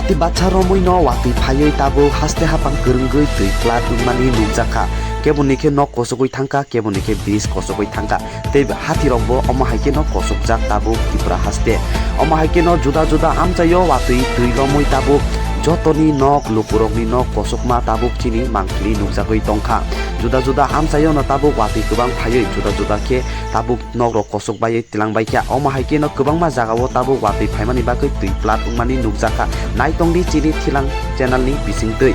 hati bacha Lomwi Nok watui phaioi tabuk haste hapang kwrwngwi twi plat wngmani nugjaka keboni khe nok kochok bai thangka keboni khe bridge kochok bai thangka tei hati rokbo omo haike no kochokjak tabuk tipra haste omo haike no juda juda amchaio watui Twi Lomwi tabuk jotoni nok lukurokni nok kochokma tabuk chini mangkhli nugjagoi tongkha juda juda amchaio no tabuk watui kwbang phaioi juda juda khe tabuk nok rok kochok bai tilangbai kha omo haike no kwbangma jagao tabuk watui phaimani bagui twi plat wngmani nugjaka naitongni chini thilang channel ni bisingtwi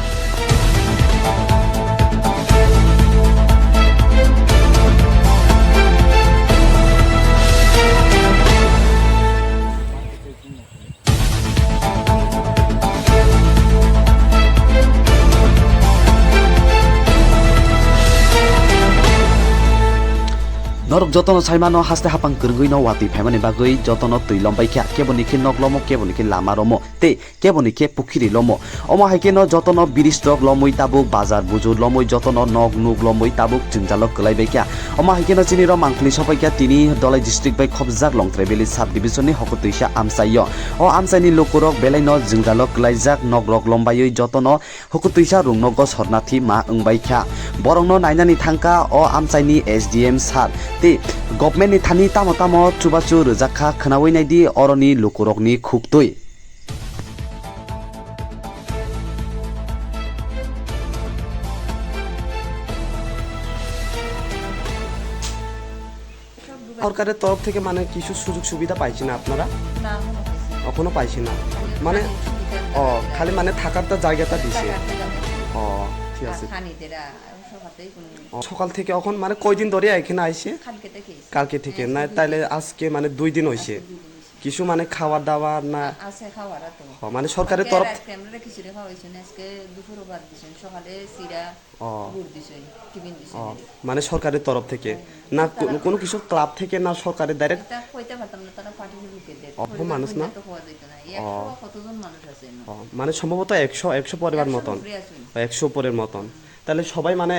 norok jotono saimano haste hapang kwrwngwi no watui phaimani bagui jotono Twi Lomwi kha keboni khe nok lomo keboni khe lama romo tei keboni khe pukhiri lomo omo haike no jotono bridge rok lomwi tabuk bazar bujur lomwi jotono nok nuk lomwi tabuk jwngjalo kwlaibai kha omo haike no chini ro mangkhli sopai kha tini Dhalai district bai khopjak Longtrai valley sub division ni HOKUTWISA amchaio o amchaini lokurok belai no jwngjalo kwlaijak nok rok lombaioi jotono HOKUTWISA rungnogo sornathi ma wngbai kha borok no nainani thangka o amchaini SDM sar tei government ni thani tamo tamo CHUBACHU rwjakha khnawi naidi oroni lukurokni khuktui সরকারের তরফ থেকে মানে কিছু সুযোগ সুবিধা পাইছেন আপনারা? না এখনো পাইছেন না মানে খালি মানে থাকারটা জায়গাটা দিছে ঠিক আছে সকাল থেকে এখন মানে কয়দিন ধরে এখানে আইছে কালকে থেকে না তাইলে আজকে মানে 2 দিন হইছে কিছু মানে খাওয়া দাওয়া না আছে খাওয়ারা তো মানে সরকারের তরফ আমরা খিচুড়ি খাওয়াইছেন আজকে দুপুরে ভাত দিছেন সকালে সিরা গুড় দিছেন টিফিন দিছেন মানে সরকারের তরফ থেকে না কোনো কিছু ক্লাব থেকে না সরকারের ডাইরেক্ট তা কইতে পারতাম না তারা পার্টি দিতে দেয় মানুষ না তো খাওয়া যাইতো না 100 কতজন মানুষ আছে মানে সম্ভবত 100 পরিবার মতন 100 পরের মতন তাহলে সবাই মানে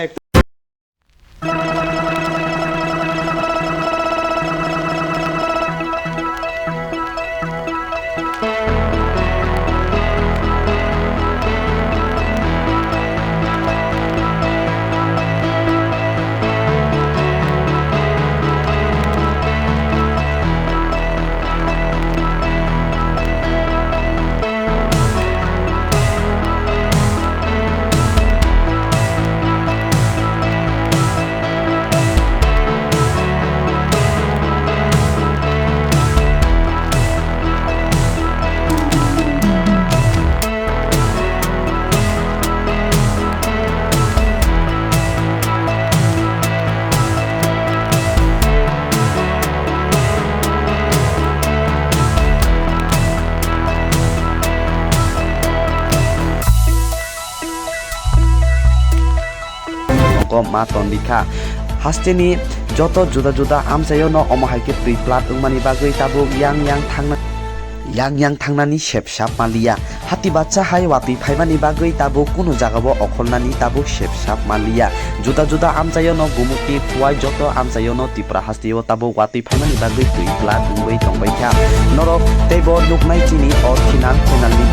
ma tondika hasteni joto juda juda amchaio no omo haike twi plat wngmani bagui tabuk yang thangnani sepsap malia hati bacha hai watui phaimani bagui tabuk kuno jagao okholnani tabuk sepsap malia juda juda amchaio no gumuti puai joto amchaio no tipra hastio tabuk watui phaimani bagui twi plat wngbai tongbai kha norok teibo nuknai chini o thinan channel ni